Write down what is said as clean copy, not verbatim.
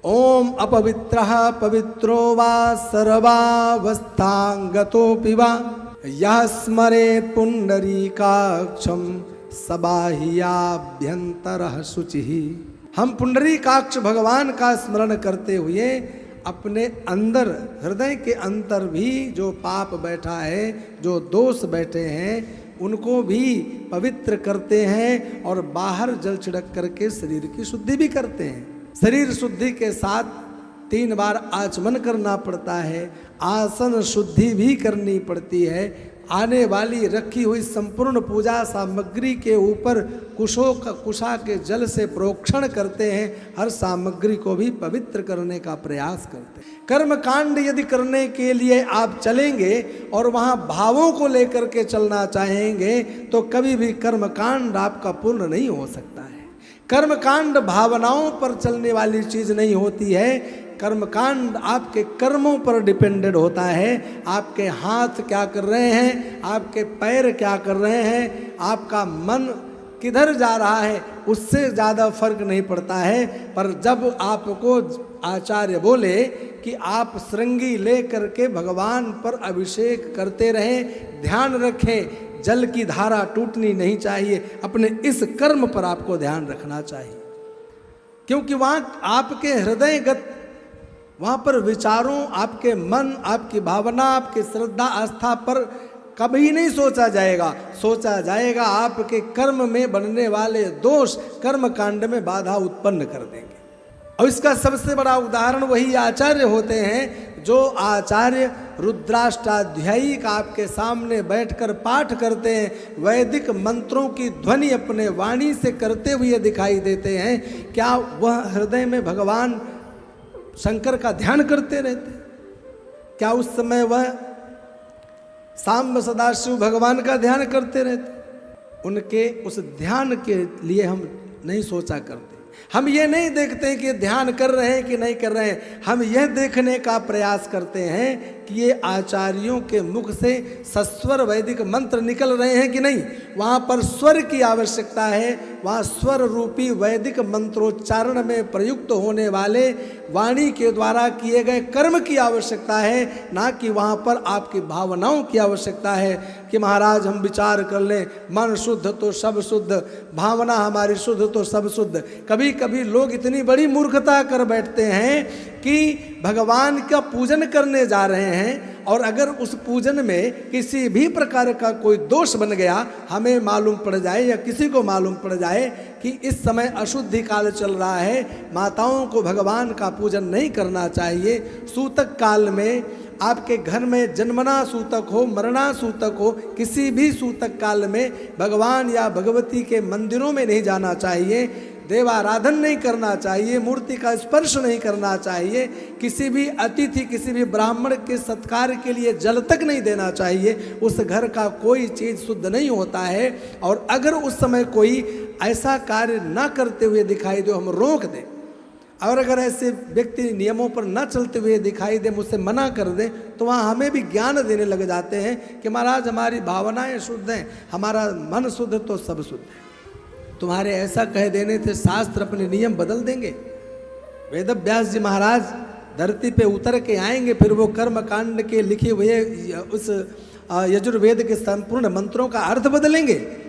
ओम अपवित्रः पवित्रो वा सर्वावस्थांगतोऽपि वा यः स्मरेत् पुंडरीकाक्षं सबाह्याभ्यंतरः शुचिः। हम पुंडरीकाक्ष भगवान का स्मरण करते हुए अपने अंदर, हृदय के अंदर भी जो पाप बैठा है, जो दोष बैठे हैं, उनको भी पवित्र करते हैं और बाहर जल छिड़क करके शरीर की शुद्धि भी करते हैं। शरीर शुद्धि के साथ 3 बार आचमन करना पड़ता है, आसन शुद्धि भी करनी पड़ती है। आने वाली रखी हुई संपूर्ण पूजा सामग्री के ऊपर कुशा के जल से प्रोक्षण करते हैं, हर सामग्री को भी पवित्र करने का प्रयास करते हैं। कर्म कांड यदि करने के लिए आप चलेंगे और वहाँ भावों को लेकर के चलना चाहेंगे तो कभी भी कर्म कांड आपका पूर्ण नहीं हो सकता है। कर्मकांड भावनाओं पर चलने वाली चीज नहीं होती है। कर्मकांड आपके कर्मों पर डिपेंडेड होता है। आपके हाथ क्या कर रहे हैं, आपके पैर क्या कर रहे हैं, आपका मन किधर जा रहा है, उससे ज़्यादा फर्क नहीं पड़ता है। पर जब आपको आचार्य बोले कि आप श्रृंगी ले करके भगवान पर अभिषेक करते रहें, ध्यान रखें, जल की धारा टूटनी नहीं चाहिए, अपने इस कर्म पर आपको ध्यान रखना चाहिए। क्योंकि वहाँ आपके हृदयगत, वहाँ पर विचारों, आपके मन, आपकी भावना, आपकी श्रद्धा आस्था पर कभी नहीं सोचा जाएगा। सोचा जाएगा आपके कर्म में बनने वाले दोष कर्म कांड में बाधा उत्पन्न कर देंगे। और इसका सबसे बड़ा उदाहरण वही आचार्य होते हैं जो आचार्य रुद्राष्टाध्यायी का आपके सामने बैठकर पाठ करते हैं, वैदिक मंत्रों की ध्वनि अपने वाणी से करते हुए दिखाई देते हैं। क्या वह हृदय में भगवान शंकर का ध्यान करते रहते? क्या उस समय वह सांब सदाशिव भगवान का ध्यान करते रहते? उनके उस ध्यान के लिए हम नहीं सोचा करते। हम ये नहीं देखते हैं कि ध्यान कर रहे हैं कि नहीं कर रहे हैं। हम यह देखने का प्रयास करते हैं कि ये आचार्यों के मुख से सस्वर वैदिक मंत्र निकल रहे हैं कि नहीं। वहाँ पर स्वर की आवश्यकता है, वहाँ स्वर रूपी वैदिक मंत्रोच्चारण में प्रयुक्त होने वाले वाणी के द्वारा किए गए कर्म की आवश्यकता है, ना कि वहाँ पर आपकी भावनाओं की आवश्यकता है कि महाराज हम विचार कर लें, मन शुद्ध तो सब शुद्ध, भावना हमारी शुद्ध तो सब शुद्ध। कभी कभी लोग इतनी बड़ी मूर्खता कर बैठते हैं कि भगवान का पूजन करने जा रहे हैं और अगर उस पूजन में किसी भी प्रकार का कोई दोष बन गया, हमें मालूम पड़ जाए या किसी को मालूम पड़ जाए कि इस समय अशुद्धि काल चल रहा है, माताओं को भगवान का पूजन नहीं करना चाहिए। सूतक काल में आपके घर में जन्मना सूतक हो, मरना सूतक हो, किसी भी सूतक काल में भगवान या भगवती के मंदिरों में नहीं जाना चाहिए, देवाराधन नहीं करना चाहिए, मूर्ति का स्पर्श नहीं करना चाहिए, किसी भी अतिथि, किसी भी ब्राह्मण के सत्कार के लिए जल तक नहीं देना चाहिए। उस घर का कोई चीज़ शुद्ध नहीं होता है। और अगर उस समय कोई ऐसा कार्य न करते हुए दिखाई दे, हम रोक दें, और अगर ऐसे व्यक्ति नियमों पर न चलते हुए दिखाई दे, मुझसे मना कर दे, तो वहाँ हमें भी ज्ञान देने लग जाते हैं कि महाराज हमारी भावनाएं शुद्ध हैं, हमारा मन शुद्ध तो सब शुद्ध है। तुम्हारे ऐसा कह देने से शास्त्र अपने नियम बदल देंगे। वेदव्यास जी महाराज धरती पे उतर के आएंगे, फिर वो कर्म कांड के लिखे हुए उस यजुर्वेद के संपूर्ण मंत्रों का अर्थ बदलेंगे।